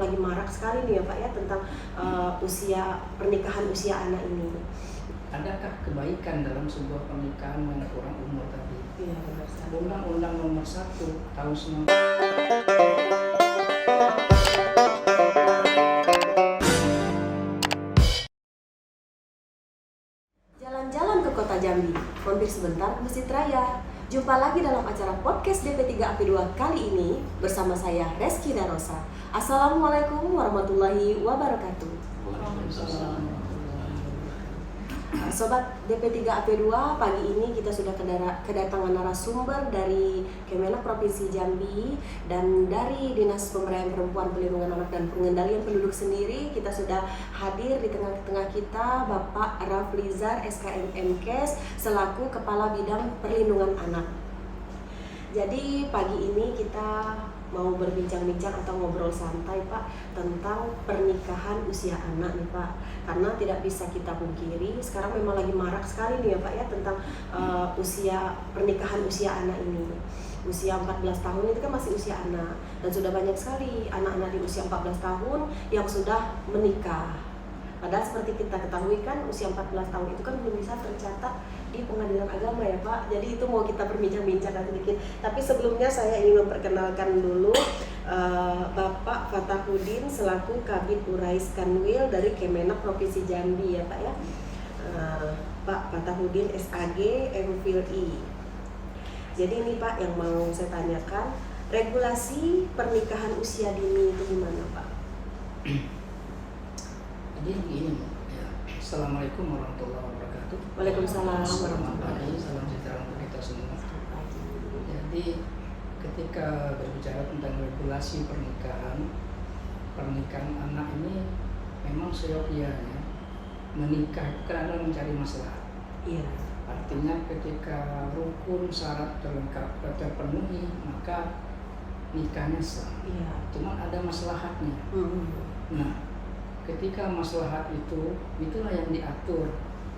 lagi marak sekali nih ya Pak ya tentang pernikahan usia anak ini. Adakah kebaikan dalam sebuah pernikahan yang kurang umur tadi? Iya, benar sekali. Undang-Undang Nomor 1 Tahun 19. Jalan-jalan ke kota Jambi, mampir sebentar ke Masjid Raya. Jumpa lagi dalam acara podcast DP3AP2 kali ini bersama saya Reski Darosa. Assalamualaikum warahmatullahi wabarakatuh. Waalaikumsalam. Sobat DP3AP2, pagi ini kita sudah kedatangan narasumber dari Kemenak Provinsi Jambi dan dari Dinas Pemberdayaan Perempuan, Perlindungan Anak dan Pengendalian Penduduk sendiri. Kita sudah hadir di tengah-tengah kita Bapak Raflizar SKM MKes selaku Kepala Bidang Perlindungan Anak. Jadi pagi ini kita mau berbincang-bincang atau ngobrol santai Pak tentang pernikahan usia anak nih Pak, karena tidak bisa kita pungkiri sekarang memang lagi marak sekali nih ya Pak ya tentang pernikahan usia anak ini. Usia 14 tahun itu kan masih usia anak, dan sudah banyak sekali anak-anak di usia 14 tahun yang sudah menikah. Padahal seperti kita ketahui kan usia 14 tahun itu kan belum bisa tercatat di pengadilan agama ya Pak. Jadi itu mau kita berbincang-bincangkan sedikit. Tapi sebelumnya saya ingin memperkenalkan dulu Bapak Fatahudin selaku Kabid Urais Kanwil dari Kemenak Provinsi Jambi ya Pak ya. Pak Fatahudin SAG MPhil I. Jadi ini Pak yang mau saya tanyakan, regulasi pernikahan usia dini itu gimana Pak? Jadi begini, ya. Assalamualaikum warahmatullahi wabarakatuh. Waalaikumsalam Selamat warahmatullahi pagi, salam sejahtera untuk kita semua. wabarakatuh. Jadi ketika berbicara tentang regulasi pernikahan anak ini memang seyogyanya menikah bukan adalah mencari masalah. Iya. Artinya ketika rukun syarat terpenuhi maka nikahnya sah. Iya. Cuma ada maslahatnya. Nah, ketika maslahat itulah yang diatur.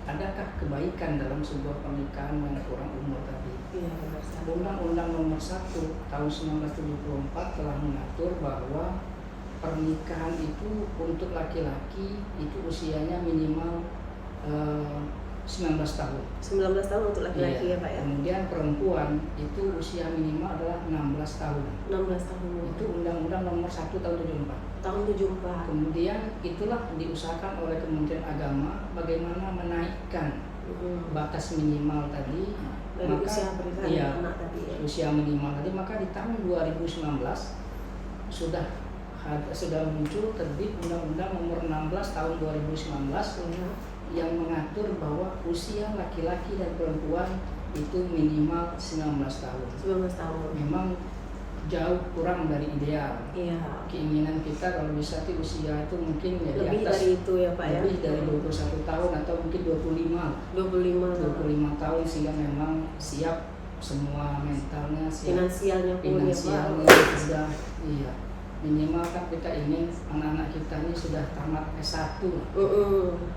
Adakah kebaikan dalam sebuah pernikahan yang kurang umur tadi? Iya, benar sekali. Undang-Undang Nomor 1 Tahun 1974 telah mengatur bahwa pernikahan itu untuk laki-laki itu usianya minimal 19 tahun. 19 tahun untuk laki-laki ya Pak ya? Kemudian perempuan itu usia minimal adalah 16 tahun. 16 tahun. Itu Undang-Undang Nomor 1 Tahun 74. Tahun 74. Kemudian itulah diusahakan oleh Kementerian Agama bagaimana menaikkan batas minimal tadi Dari usia pernikahan anak tadi ya? Usia minimal tadi, maka di tahun 2019 sudah muncul terbit Undang-Undang Nomor 16 Tahun 2019 yang mengatur bahwa usia laki-laki dan perempuan itu minimal 19 tahun. 19 tahun. Memang jauh kurang dari ideal. Iya. Keinginan kita kalau bisa usia itu mungkin ya Lebih di atas dari itu ya Pak ya? lebih dari 21 tahun atau mungkin 25 tahun sehingga memang siap semua mentalnya, siap Finansialnya pun ya finansialnya Pak? sudah, iya. Minimal kan kita ingin anak-anak kita ini sudah tamat S1.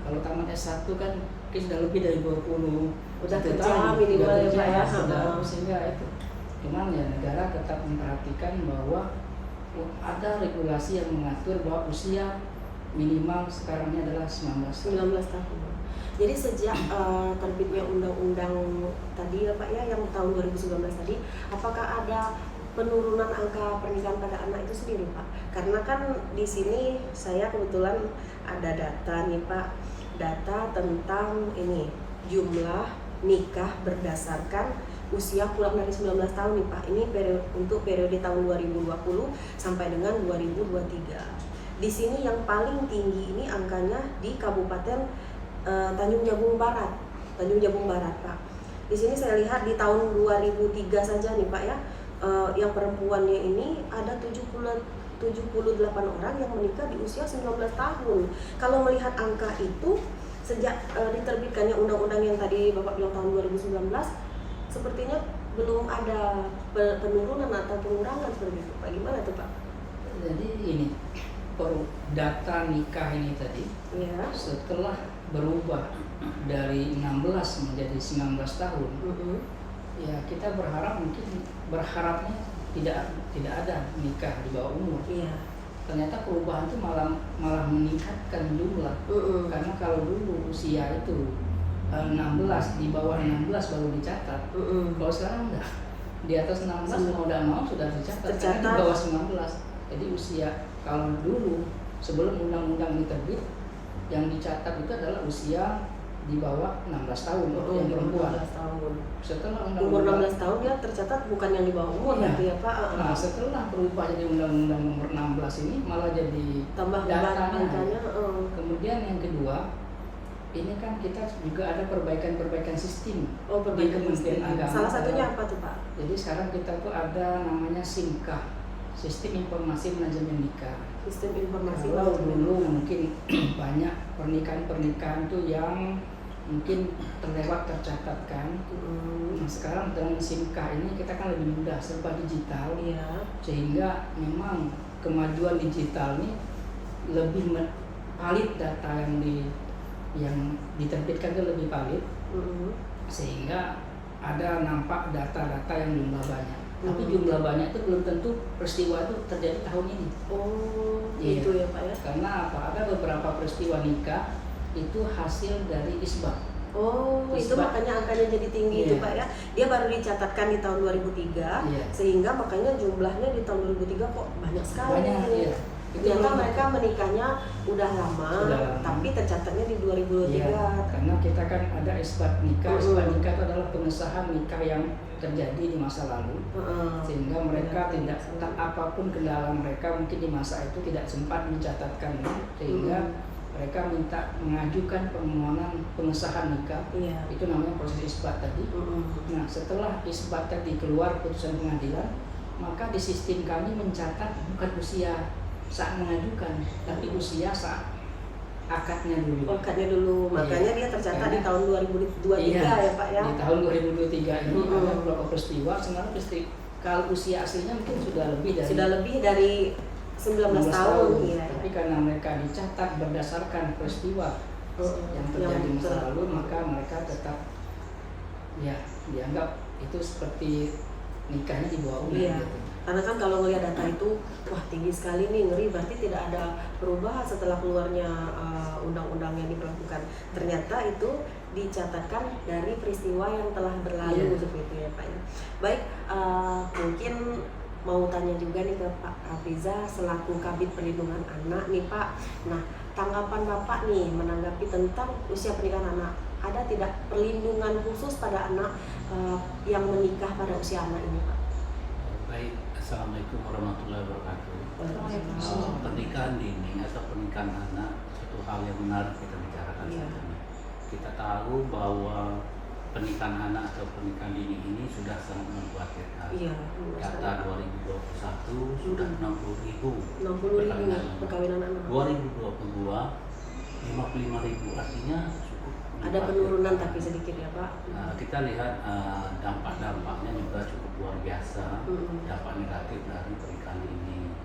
Kalau tamat S1 kan mungkin sudah lebih dari 20 Udah kerja tahun, minimal udah ya Pak ya? sudah, sehingga itu. Cuman ya negara tetap memperhatikan bahwa ada regulasi yang mengatur bahwa usia minimal sekarang ini adalah 19 tahun. Jadi sejak terbitnya undang-undang tadi ya Pak ya, yang tahun 2019 tadi, apakah ada penurunan angka pernikahan pada anak itu sendiri Pak? Karena kan di sini saya kebetulan ada data nih Pak, data tentang ini jumlah nikah berdasarkan usia kurang dari 19 tahun nih Pak. Ini untuk periode tahun 2020 sampai dengan 2023. Di sini yang paling tinggi ini angkanya di Kabupaten Tanjung Jabung Barat Pak. Di sini saya lihat di tahun 2003 saja nih Pak ya, yang perempuannya ini ada 78 orang yang menikah di usia 19 tahun. Kalau melihat angka itu sejak diterbitkannya undang-undang yang tadi Bapak bilang tahun 2019, sepertinya belum ada penurunan atau pengurangan seperti itu Pak. Gimana tuh Pak? Jadi ini data nikah ini tadi setelah berubah dari 16 menjadi 19 tahun, ya kita berharapnya tidak ada nikah di bawah umur. ternyata perubahan itu malah meningkatkan jumlah. Karena kalau dulu usia itu 16, di bawah 16 baru dicatat. Kalau sekarang udah di atas 16 mau tidak mau sudah dicatat. Karena di bawah 19. Jadi usia kalau dulu sebelum undang-undang ini terbit yang dicatat itu adalah usia di bawah 16 tahun yang perempuan. 16 tahun. Setelah umur 16 tahun dia tercatat bukan yang di bawah umur nanti ya Pak. Nah, setelah berubah jadi undang-undang nomor 16 ini malah jadi tambah datanya. Kemudian yang kedua, ini kan kita juga ada perbaikan sistem di Kementerian Agama. Salah satunya apa tuh Pak? Jadi sekarang kita tuh ada namanya SIMKA, Sistem Informasi Manajemen Nikah. Sistem informasi. Kalau dulu mungkin banyak pernikahan tuh yang mungkin terlewat tercatatkan. Nah, sekarang dengan SIMKA ini kita kan lebih mudah, serba digital. Sehingga memang kemajuan digital ini lebih valid, data yang diterbitkan itu lebih valid. Sehingga ada nampak data-data yang jumlah banyak. Tapi jumlah banyak itu belum tentu peristiwa itu terjadi tahun ini. Itu ya Pak ya. Karena apa? Ada beberapa peristiwa nikah itu hasil dari isbat. Itu makanya angkanya jadi tinggi itu Pak ya. Dia baru dicatatkan di tahun 2003, sehingga makanya jumlahnya di tahun 2003 kok banyak sekali. Ternyata mereka menikahnya udah lama, tapi tercatatnya di 2023. Karena kita kan ada isbat nikah. Isbat nikah itu adalah pengesahan nikah yang terjadi di masa lalu, sehingga mereka tidak apapun kendala mereka mungkin di masa itu tidak sempat mencatatkan, sehingga mereka minta mengajukan permohonan pengesahan nikah. Itu namanya proses isbat tadi. Nah, setelah isbat tadi keluar putusan pengadilan, maka di sistem kami mencatat bukan usia saat mengajukan, tapi usia saat akadnya dulu. Makanya dia tercatat di tahun 2023 ya Pak ya. Di tahun 2023 ini ada beberapa peristiwa. Sebenarnya kalau usia aslinya mungkin sudah lebih dari 19 tahun. Tapi karena mereka dicatat berdasarkan peristiwa yang terjadi masa lalu, maka mereka tetap dianggap itu seperti nikahnya di bawah umur. Gitu. Karena kan kalau ngelihat data itu, wah tinggi sekali nih, ngeri, berarti tidak ada perubahan setelah keluarnya undang-undang yang diberlakukan. Ternyata itu dicatatkan dari peristiwa yang telah berlalu seperti itu ya Pak. Baik, mungkin mau tanya juga nih ke Pak Hafiza selaku Kabid Perlindungan Anak nih Pak. Nah, tanggapan Bapak nih menanggapi tentang usia pernikahan anak, ada tidak perlindungan khusus pada anak yang menikah pada usia anak ini Pak? Baik, Assalamualaikum warahmatullahi wabarakatuh. Pernikahan dini atau pernikahan anak satu hal yang menarik kita bicarakan saat ini. Kita tahu bahwa pernikahan anak atau pernikahan dini ini sudah sangat mengkhawatirkan. Data 2021 sudah 60.000 perkawinan anak. 2022 55.000, artinya ada penurunan tapi sedikit ya Pak. Kita lihat dampak-dampaknya juga cukup luar biasa. Dampak negatif dari pernikahan ini.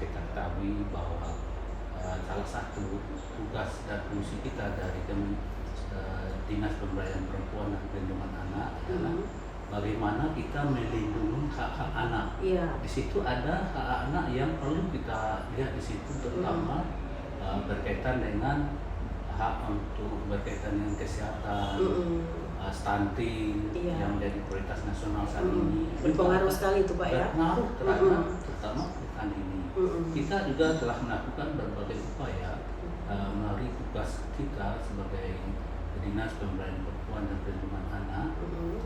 Kita ketahui bahwa salah satu tugas dan fungsi kita dari Dinas Pemberdayaan Perempuan dan Perlindungan Anak adalah bagaimana kita melindungi hak-hak anak. Di situ ada hak anak yang perlu kita lihat di situ, terutama berkaitan dengan hak untuk berkaitan dengan kesehatan, stunting yang menjadi prioritas nasional saat ini. Berpengaruh sekali itu Pak ya. Berpengaruh terhadap terutama pernikahan ini. Kita juga telah melakukan berbagai upaya melalui tugas kita sebagai Dinas Pemberdayaan Perempuan dan Perlindungan Anak,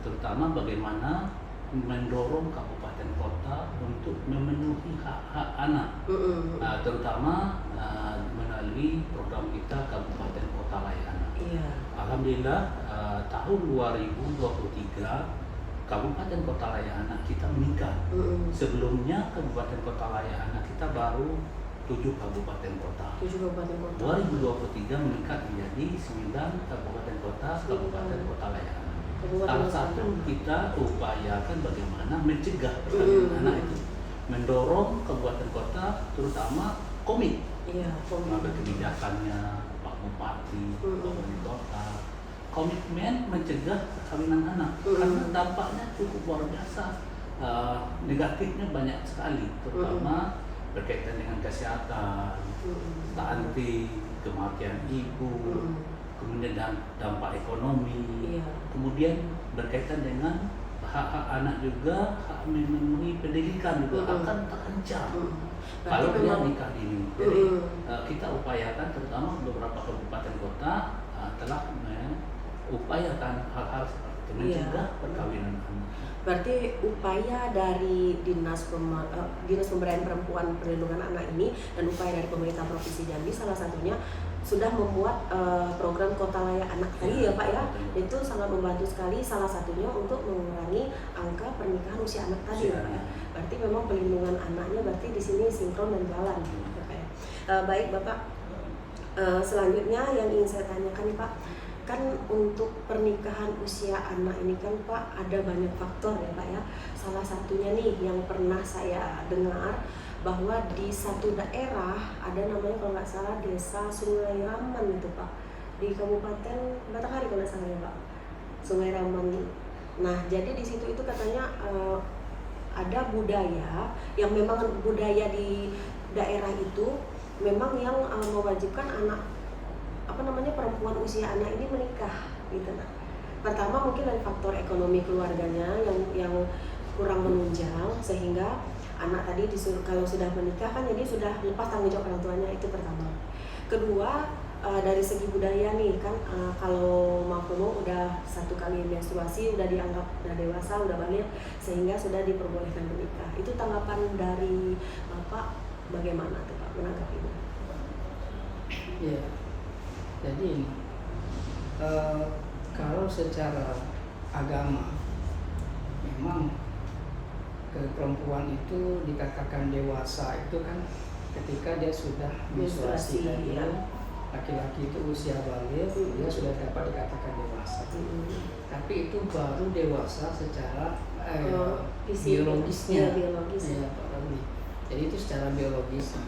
terutama bagaimana mendorong kabupaten kota untuk memenuhi hak-hak anak, terutama melalui program kita Kabupaten Kota Layak Anak. Alhamdulillah tahun 2023 Kabupaten Kota Layak Anak kita meningkat. Sebelumnya Kabupaten Kota Layak Anak kita baru 7 kabupaten kota. 2023 meningkat menjadi 9 kabupaten kota, Kabupaten Kota Layak Anak. Salah satu kita upayakan bagaimana mencegah perkawinan anak itu, mendorong kabupaten kota terutama komit. Maka kebijakannya Pak Bupati, Pak Wali Kota, komitmen mencegah perkawinan anak karena dampaknya cukup luar biasa. Negatifnya banyak sekali, terutama berkaitan dengan kesehatan, stunting, kematian ibu, kemudian dampak ekonomi, kemudian berkaitan dengan hak-hak anak juga, hak memenuhi pendidikan juga akan terancam kalau dia nikah dini. Jadi kita upayakan, terutama beberapa kabupaten kota telah mengupayakan hal-hal seperti itu, mencegah perkawinan anak. Berarti upaya dari Dinas Pemberdayaan Perempuan Perlindungan Anak ini dan upaya dari pemerintah Provinsi Jambi salah satunya sudah membuat program Kota Layak Anak tadi ya Pak ya. Itu sangat membantu sekali, salah satunya untuk mengurangi angka pernikahan usia anak tadi ya Pak ya. Berarti memang pelindungan anaknya berarti di sini sinkron dan jalan ya Pak ya. Baik Bapak, selanjutnya yang ingin saya tanyakan Pak, kan untuk pernikahan usia anak ini kan Pak ada banyak faktor ya Pak ya. Salah satunya nih yang pernah saya dengar bahwa di satu daerah ada namanya kalau nggak salah Desa Sungai Raman itu Pak, di Kabupaten Batanghari kalau nggak salah ya Pak, Sungai Raman. Nah jadi di situ itu katanya ada budaya yang memang budaya di daerah itu memang yang mewajibkan anak perempuan usia anak ini menikah gitu. Nah, pertama mungkin dari faktor ekonomi keluarganya yang kurang menunjang sehingga anak tadi disuruh kalau sudah menikah kan jadi sudah lepas tanggung jawab orang tuanya, itu pertama. Kedua dari segi budaya nih kan kalau Makomo udah 1 kali menstruasi udah dianggap udah dewasa, udah balik sehingga sudah diperbolehkan menikah. Itu tanggapan dari Bapak bagaimana tuh Pak menanggapi ini? Iya. Jadi kalau secara agama memang perempuan itu dikatakan dewasa itu kan ketika dia sudah menstruasi tadi. Laki-laki itu usia balik dia sudah dapat dikatakan dewasa. Tapi itu baru dewasa secara biologisnya. Ya, jadi itu secara biologis.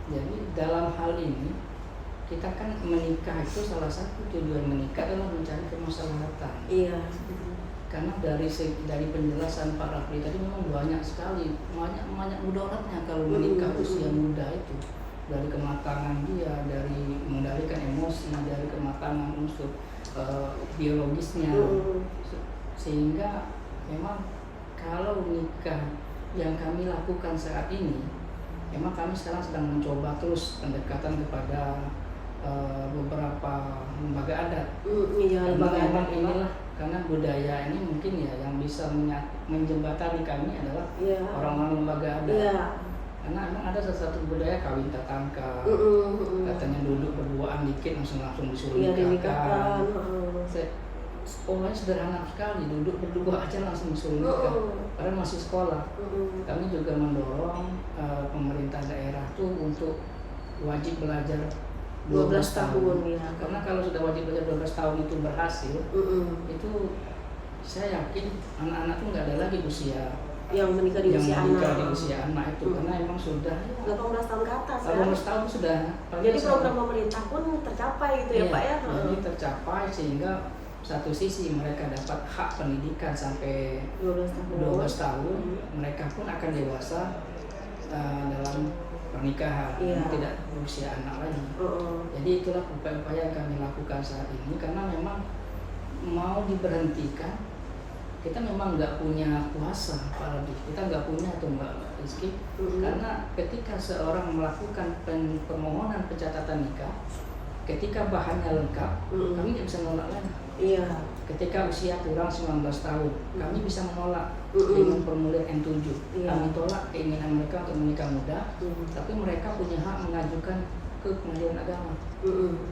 Jadi dalam hal ini kita kan menikah itu salah satu tujuan menikah adalah mencari kemaslahatan. Iya. Karena dari penjelasan Pak Rafli tadi memang banyak sekali, banyak mudaratnya kalau menikah usia muda itu, dari kematangan dia, dari mengendalikan emosi, dari kematangan unsur biologisnya, sehingga memang kalau nikah yang kami lakukan saat ini, memang kami sekarang sedang mencoba terus pendekatan kepada beberapa lembaga adat. Memang inilah karena budaya ini mungkin ya yang bisa menjembatani kami adalah orang-orang lembaga adat. Karena memang ada satu budaya kawin tatangka, katanya duduk berduaan dikit langsung disuruh nikahkan. Polanya sederhana sekali, duduk berdua aja langsung disuruh nikah, padahal masih sekolah. Kami juga mendorong pemerintah daerah tuh untuk wajib belajar 12 tahun ya. Karena kalau sudah wajib belajar 12 tahun itu berhasil, itu saya yakin anak-anak tuh nggak ada lagi usia yang menikah di usia anak itu, karena emang sudah 18 tahun ke atas 18 tahun sudah. Jadi program pemerintah pun tercapai gitu ya Pak ya. Jadi tercapai sehingga satu sisi mereka dapat hak pendidikan sampai 12 tahun, mereka pun akan dewasa dalam pernikahan, tidak berusia anak lagi. Jadi itulah upaya-upaya yang kami lakukan saat ini, karena memang mau diberhentikan kita memang nggak punya kuasa, apalagi kita nggak punya atau nggak rezeki, karena ketika seorang melakukan permohonan pencatatan nikah, ketika bahannya lengkap, kami nggak bisa menolak lagi. Ketika usia kurang 19 tahun, kami bisa menolak dengan formulir N7. Kami tolak keinginan mereka untuk menikah muda, tapi mereka punya hak mengajukan ke pengadilan agama,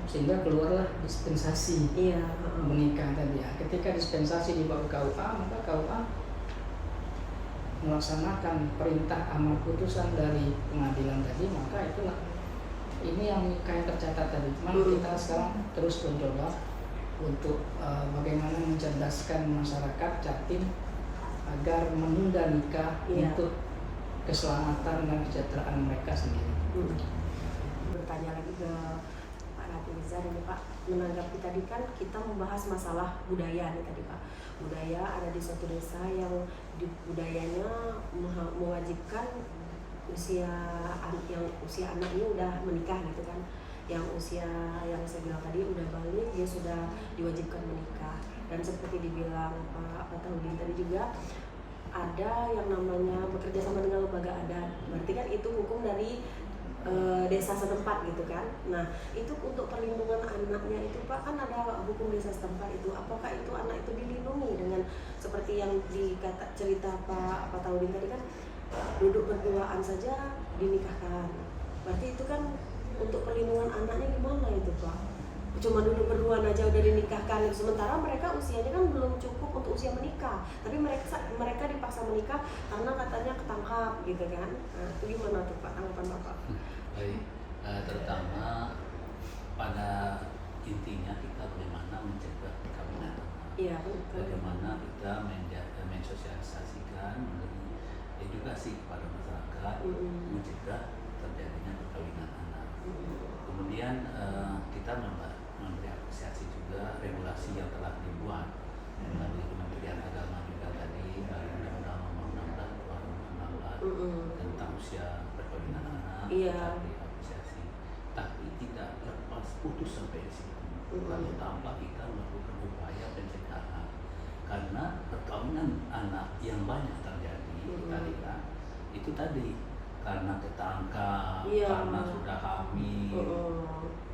sehingga keluarlah dispensasi menikah tadi. Ketika dispensasi dibawa ke KUA, maka KUA melaksanakan perintah amar putusan dari pengadilan tadi, maka itulah ini yang nikah yang tercatat tadi. Cuman kita sekarang terus mencoba untuk bagaimana mencerdaskan masyarakat Jatim agar menunda nikah untuk keselamatan dan kesejahteraan mereka sendiri. Bertanya lagi ke Pak Rafli ini Pak, menanggapi tadi kan kita membahas masalah budaya nih tadi Pak. Budaya ada di suatu desa yang di budayanya mewajibkan yang usia anaknya udah menikah gitu kan, yang usia yang saya bilang tadi udah balik, dia sudah diwajibkan menikah. Dan seperti dibilang Pak Taudin tadi juga, ada yang namanya bekerja sama dengan lembaga adat, berarti kan itu hukum dari desa setempat gitu kan. Nah itu untuk perlindungan anaknya itu Pak, kan ada hukum desa setempat itu, apakah itu anak itu dilindungi dengan seperti yang cerita Pak Taudin tadi kan, duduk berduaan saja dinikahkan, berarti itu kan untuk perlindungan anaknya gimana itu Pak? Cuma duduk berduaan aja udah dinikahkan, sementara mereka usianya kan belum cukup untuk usia menikah, tapi mereka dipaksa menikah karena katanya ketangkap gitu kan. Nah, itu gimana tuh Pak, tanggapan Bapak? Baik, terutama pada intinya kita bagaimana mencegah perkawinan anak. Iya, Bagaimana kita mensosialisasikan, memberi edukasi kepada masyarakat, mencegah terjadinya perkawinan anak. Kemudian kita memberi apresiasi juga regulasi yang telah dibuat melalui Kementerian Agama juga tadi, melalui Undang-Undang Nomor 16 2016 tentang usia perkawinan anak. Iya. Diapresiasi, tapi tidak lepas putus sampai di situ. Lalu tanpa kita melakukan upaya pencegahan, karena perkawinan anak yang banyak terjadi tadi kan, itu tadi karena ketangkap, karena sudah hamil.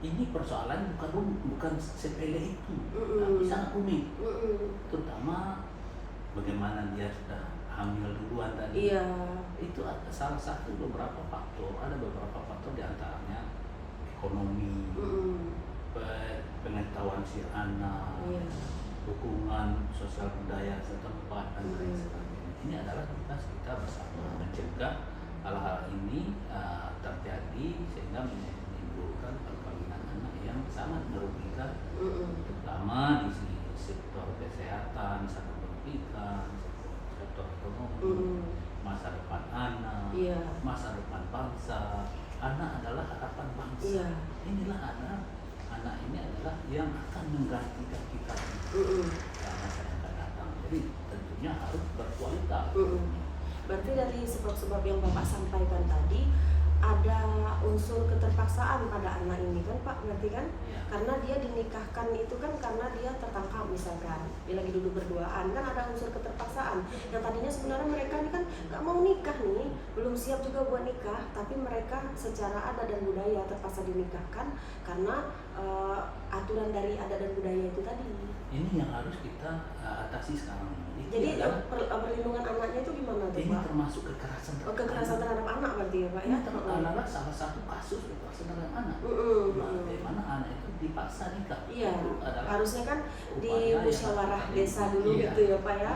Ini persoalan bukan sepele itu, tapi sangat rumit. Terutama bagaimana dia sudah hamil duluan tadi. Itu ada salah satu beberapa faktor diantaranya ekonomi, pengetahuan si anak, dukungan sosial budaya setempat dan lain sebagainya. Ini adalah tugas kita bersama mencegah hal-hal ini terjadi sehingga menimbulkan perkawinan anak yang sangat merugikan, terutama di sektor kesehatan, sektor pendidikan, sektor ekonomi, masa depan anak, masa depan bangsa. Anak adalah harapan bangsa. Inilah anak ini adalah yang akan menggantikan kita karena masa yang akan datang. Jadi tentunya harus berkualitas. Berarti dari sebab-sebab yang Bapak sampaikan tadi, ada unsur keterpaksaan pada anak ini kan Pak, berarti kan? Karena dia dinikahkan itu kan karena dia tertangkap misalkan, dia lagi duduk berduaan, kan ada unsur keterpaksaan. Yang tadinya sebenarnya mereka ini kan gak mau nikah nih, belum siap juga buat nikah, tapi mereka secara adat dan budaya terpaksa dinikahkan karena aturan dari adat dan budaya itu tadi. Ini yang harus kita atasi sekarang ini. Jadi perlindungan anaknya itu gimana tuh Pak? Ini termasuk kekerasan terhadap kekerasan terhadap anak berarti ya Pak ya? Ini adalah salah satu kasus kekerasan terhadap anak. Bagaimana anak itu dipaksa nikah. Iya, harusnya kan di musyawarah desa dulu gitu ya Pak ya?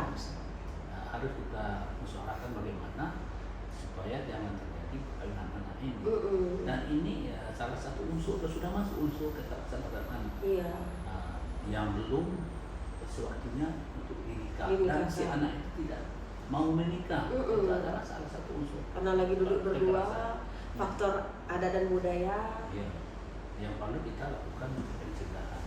Harus kita musyawarahkan bagaimana supaya jangan terjadi perkawinan anak ini. Dan ini salah satu unsur, sudah masuk unsur kekerasan terhadap anak. Yang belum sewaktunya untuk dinikah dan si anak itu tidak mau menikah, itu adalah salah satu unsur. Karena lagi duduk berdua, faktor adat dan budaya. Yang perlu kita lakukan pencegahan.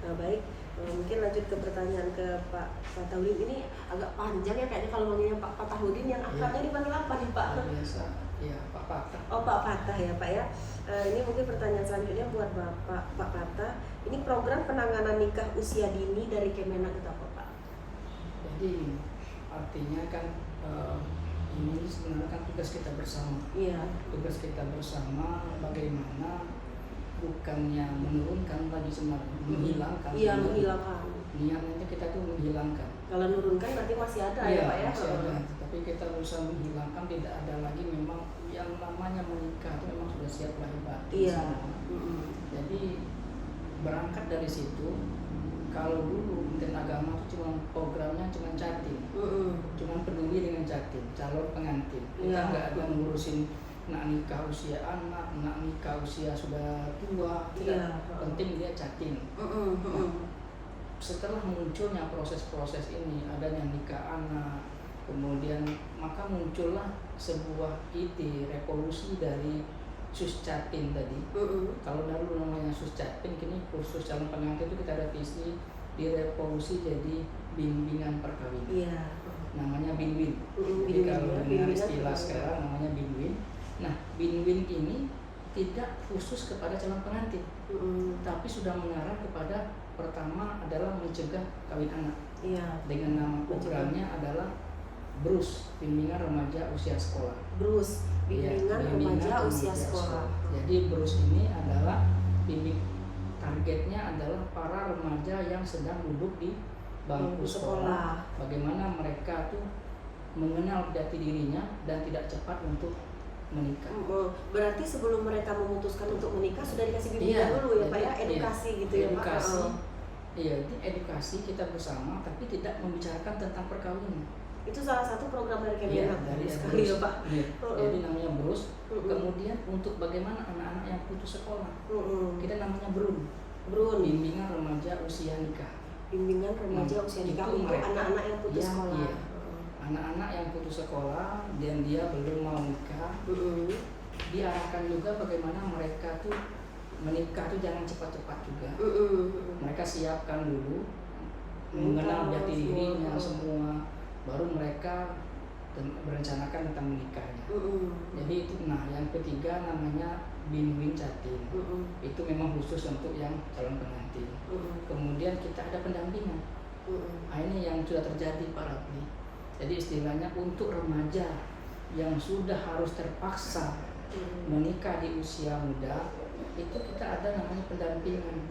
Nah baik, mungkin lanjut ke pertanyaan ke Pak Taudin. Ini agak panjang ya kayaknya kalau manggilnya Pak Taudin, yang akrabnya dipanggil apa nih Pak? Biasa, ya Pak Patah. Oh Pak Patah ya Pak ya. Ini mungkin pertanyaan selanjutnya buat Pak Patah. Ini program penanganan nikah usia dini dari Kemenak itu apa Pak? Jadi artinya kan ini sebenarnya kan tugas kita bersama. Tugas kita bersama bagaimana bukannya menurunkan lagi sebenarnya, menghilangkan. Menghilangkan. Niatnya kita tuh menghilangkan. Kalau menurunkan berarti masih ada ya Pak ya? Masih ada. Tapi kita berusaha menghilangkan, tidak ada lagi memang yang namanya menikah itu memang sudah siap lahir batin. Jadi berangkat dari situ. Kalau dulu Kementerian Agama itu cuma programnya cuma catin, cuma peduli dengan catin, calon pengantin. Kita nggak ada ngurusin nak nikah usia anak, nak nikah usia sudah tua, tidak penting dia catin. Setelah munculnya proses-proses ini, adanya nikah anak, kemudian maka muncullah sebuah ide revolusi dari Suscatin tadi. Kalau dulu namanya Suscatin, kini kursus calon pengantin itu kita revisi, direvolusi jadi bimbingan perkawinan. namanya binwin. Jadi Binwin, kalau ya, dengar binwin istilah kan, sekarang namanya binwin. Nah, binwin ini tidak khusus kepada calon pengantin, tapi sudah mengarah kepada pertama adalah mencegah kawin anak. Iya. Dengan nama programnya adalah BRUS, Bimbingan Remaja Usia Sekolah. BRUS, Bimbingan Remaja Usia Sekolah. Jadi BRUS ini adalah targetnya adalah para remaja yang sedang duduk di bangku sekolah. Bagaimana mereka tuh mengenal jati dirinya dan tidak cepat untuk menikah. Berarti sebelum mereka memutuskan untuk menikah sudah dikasih bimbingan dulu ya Pak ya, edukasi gitu ya Pak. Edukasi. Iya, itu edukasi kita bersama tapi tidak membicarakan tentang perkawinan. Itu salah satu program dari Kemenak. Dari sekali ya Pak. Jadi namanya BRUS. Kemudian untuk bagaimana anak-anak yang putus sekolah, kita namanya BRUN. Bimbingan Remaja Usia Nikah. Bimbingan Remaja Usia Nikah untuk anak-anak yang putus sekolah. Iya. Anak-anak yang putus sekolah dan dia belum mau nikah, diarahkan juga bagaimana mereka tuh menikah tuh jangan cepat-cepat juga. Mereka siapkan dulu, mengenal jati dirinya semua, baru mereka berencanakan tentang menikahnya. Jadi itu, nah yang ketiga namanya Binwin Jatim. Itu memang khusus untuk yang calon pengantin. Kemudian kita ada pendampingan. Nah, ini yang sudah terjadi Pak Rapli. Jadi istilahnya untuk remaja yang sudah harus terpaksa menikah di usia muda, itu kita ada namanya pendampingan.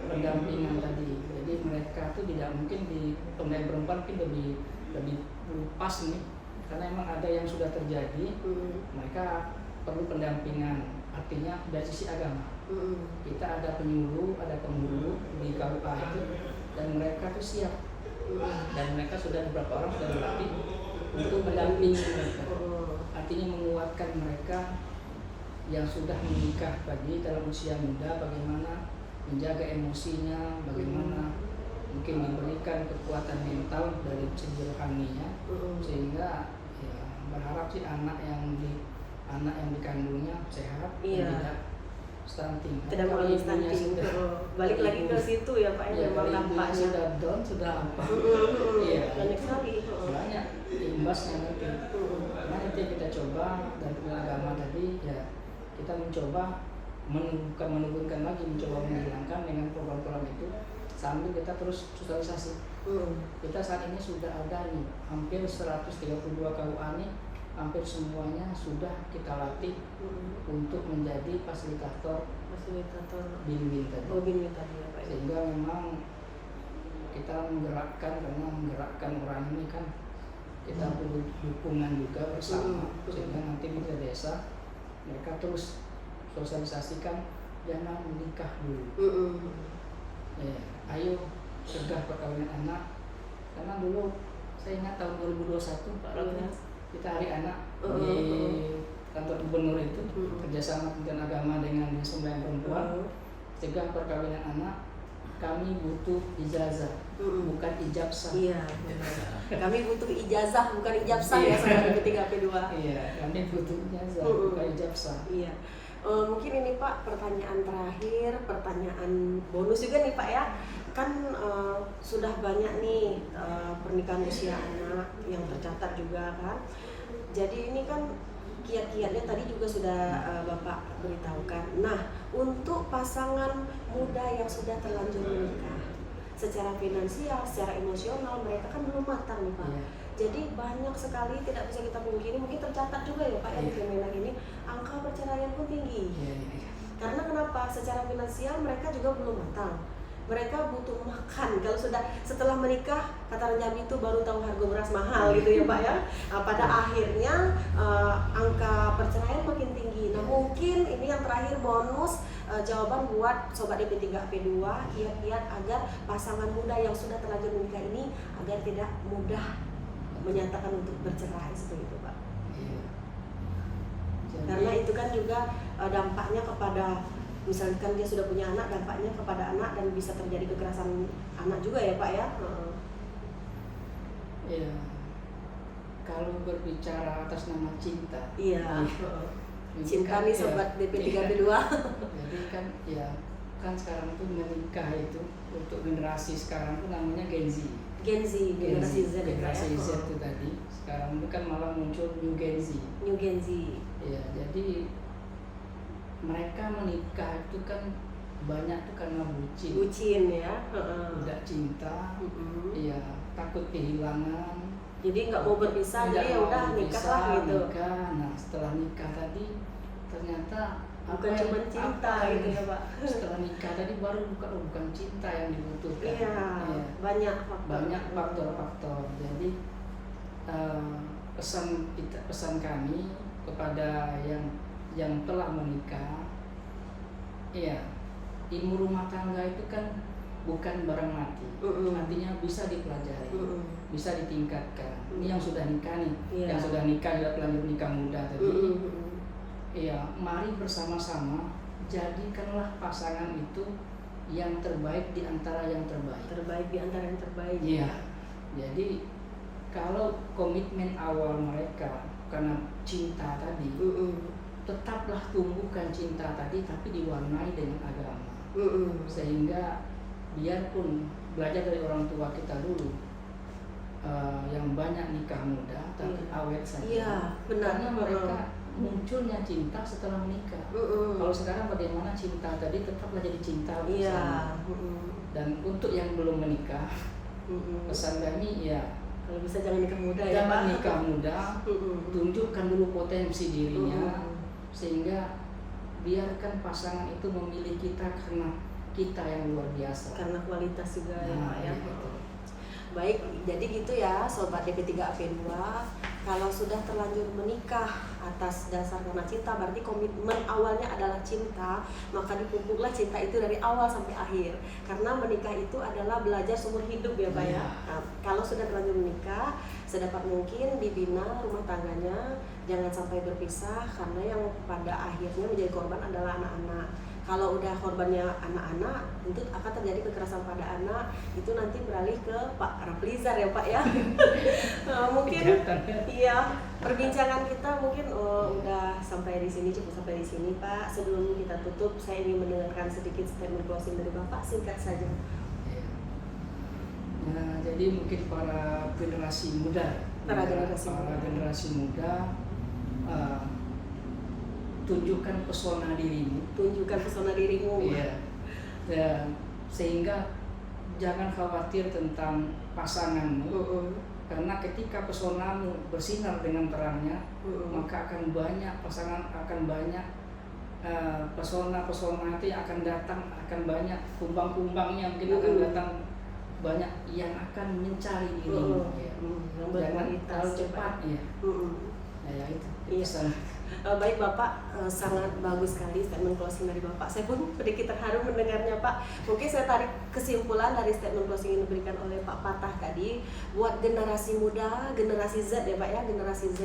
Pendampingan tadi. Jadi mereka tuh tidak mungkin di pemain perempuan mungkin lebih pas nih, karena emang ada yang sudah terjadi, mereka perlu pendampingan. Artinya dari sisi agama. Kita ada penyuluh, ada pemuluh di KUA itu, dan mereka tuh siap. Dan mereka sudah beberapa orang sudah dilatih untuk mendampingi mereka. Artinya menguatkan mereka yang sudah menikah tadi dalam usia muda, bagaimana menjaga emosinya, bagaimana mungkin diberikan kekuatan mental dari segi rohaninya, sehingga ya, berharap sih anak yang dikandungnya sehat, dan tidak stunting. Tidak mengalami stunting. Balik lagi ke situ ya Pak, ya, memang nampaknya sudah down, sudah apa? Iya, banyak sekali. Banyak imbasnya nanti. Nah itu yang kita coba dari agama tadi ya, kita mencoba menurunkan lagi, mencoba menghilangkan dengan program-program itu, sambil kita terus sosialisasi. Kita saat ini sudah ada nih hampir 132 KUA nih, hampir semuanya sudah kita latih untuk menjadi fasilitator Binwin tadi. Binwin tadi ya Pak. Sehingga memang kita menggerakkan orang ini kan, kita perlu dukungan juga bersama, sehingga nanti di desa mereka terus sosialisasikan jangan menikah dulu. Ya, ayo cegah perkawinan anak, karena dulu saya ingat tahun 2021 Pak Ratna, kita hari anak di kantor gubernur itu kerjasama Kementerian Agama dengan Dinas Pemberdayaan Perempuan, cegah perkawinan anak. Kami butuh ijazah, bukan ijabsah. Iya. Kami butuh ijazah, bukan ijabsah ya Sobat P3P2. Iya, kami butuh ijazah, bukan ijabsah. Iya. Mungkin ini Pak pertanyaan terakhir, pertanyaan bonus juga nih Pak ya. Kan sudah banyak nih pernikahan usia anak yang tercatat juga kan. Jadi ini kan kiat-kiatnya tadi juga sudah Bapak beritahukan. Nah, untuk pasangan muda yang sudah terlanjur menikah, secara finansial, secara emosional mereka kan belum matang nih Pak. Jadi banyak sekali, tidak bisa kita pungkiri, mungkin tercatat juga ya Pak ya di Kemenak ini, angka perceraian pun tinggi. Karena kenapa? Secara finansial mereka juga belum matang. Mereka butuh makan. Kalau setelah menikah, kata orang Jambi itu baru tahu harga beras mahal gitu ya Pak ya. Pada akhirnya angka perceraian makin tinggi. Nah mungkin ini yang terakhir bonus jawaban buat Sobat DP3P2, kiat-kiat agar pasangan muda yang sudah terlanjur menikah ini agar tidak mudah menyatakan untuk bercerai seperti itu Pak. Karena itu kan juga dampaknya kepada, misalkan dia sudah punya anak, dampaknya kepada anak dan bisa terjadi kekerasan anak juga ya Pak ya. Iya. Kalau berbicara atas nama cinta. Iya. Cinta nih Sobat DP3P2. Jadi kan ya kan sekarang tuh menikah itu untuk generasi sekarang tuh namanya Gen Z. Gen Z, generasi Z, generasi Z itu tadi. Sekarang itu kan malah muncul New Gen Z. New Gen Z. Ya, jadi mereka menikah itu kan banyak tuh karena bucin. Bucin ya. Udah cinta, iya takut kehilangan. Jadi nggak mau berpisah, jadi ya udah nikah lah gitu. Nikah. Nah setelah nikah tadi ternyata bukan cuma cinta gitu ya Pak. Setelah nikah tadi baru bukan cinta yang dibutuhkan. Iya. Banyak faktor. Banyak faktor-faktor. Jadi pesan kami kepada yang telah menikah, iya, ilmu rumah tangga itu kan bukan barang mati. Artinya bisa dipelajari, bisa ditingkatkan. Ini yang sudah nikah nih, yang sudah nikah tidak terlanjur nikah muda tadi. Iya, mari bersama-sama jadikanlah pasangan itu yang terbaik di antara yang terbaik. Terbaik di antara yang terbaik. Iya. Jadi kalau komitmen awal mereka karena cinta tadi, tetaplah tumbuhkan cinta tadi tapi diwarnai dengan agama. Sehingga biarpun belajar dari orang tua kita dulu, yang banyak nikah muda tapi awet saja. Iya, benar. Karena mereka munculnya cinta setelah menikah. Kalau sekarang bagaimana cinta tadi tetaplah jadi cinta bersama. Dan untuk yang belum menikah, pesan kami ya kalau bisa jangan nikah muda ya Pak. Jangan nikah muda, tunjukkan dulu potensi dirinya, sehingga biarkan pasangan itu memilih kita karena kita yang luar biasa. Karena kualitas juga ya Pak ya. Gitu. Baik, jadi gitu ya Sobat DP3AP2. Kalau sudah terlanjur menikah atas dasar karena cinta, berarti komitmen awalnya adalah cinta, maka dipupuklah cinta itu dari awal sampai akhir. Karena menikah itu adalah belajar seumur hidup ya Pak ya. Nah, kalau sudah terlanjur menikah, sedapat mungkin dibina rumah tangganya, jangan sampai berpisah, karena yang pada akhirnya menjadi korban adalah anak-anak. Kalau udah korbannya anak-anak, tentu akan terjadi kekerasan pada anak. Itu nanti beralih ke Pak Raplizar ya Pak ya. Mungkin iya, perbincangan kita mungkin udah sampai di sini, cukup sampai di sini Pak. Sebelum kita tutup, saya ingin mendengarkan sedikit statement closing dari Bapak, singkat saja. Nah, jadi mungkin para generasi muda, generasi muda, tunjukkan pesona dirimu. Tunjukkan pesona dirimu. Iya. Dan sehingga jangan khawatir tentang pasanganmu. Karena ketika pesonamu bersinar dengan terangnya, maka akan banyak pasangan, akan banyak pesona-pesona itu yang akan datang, akan banyak kumbang-kumbangnya mungkin akan datang banyak yang akan mencari dirimu. Jangan terlalu cepat ya. Ya itu. Pesan. Baik Bapak, sangat bagus sekali statement closing dari Bapak. Saya pun sedikit terharu mendengarnya Pak. Mungkin saya tarik kesimpulan dari statement closing yang diberikan oleh Pak Patah tadi. Buat generasi muda, generasi Z ya Pak ya, generasi Z,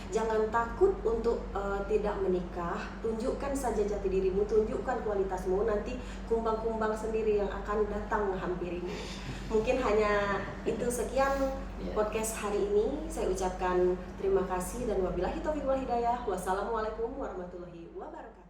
jangan takut untuk tidak menikah. Tunjukkan saja jati dirimu, tunjukkan kualitasmu. Nanti kumbang-kumbang sendiri yang akan datang menghampirimu. Mungkin hanya itu, sekian podcast hari ini. Saya ucapkan terima kasih dan wabillahi taufiq wal hidayah. Wassalamualaikum warahmatullahi wabarakatuh.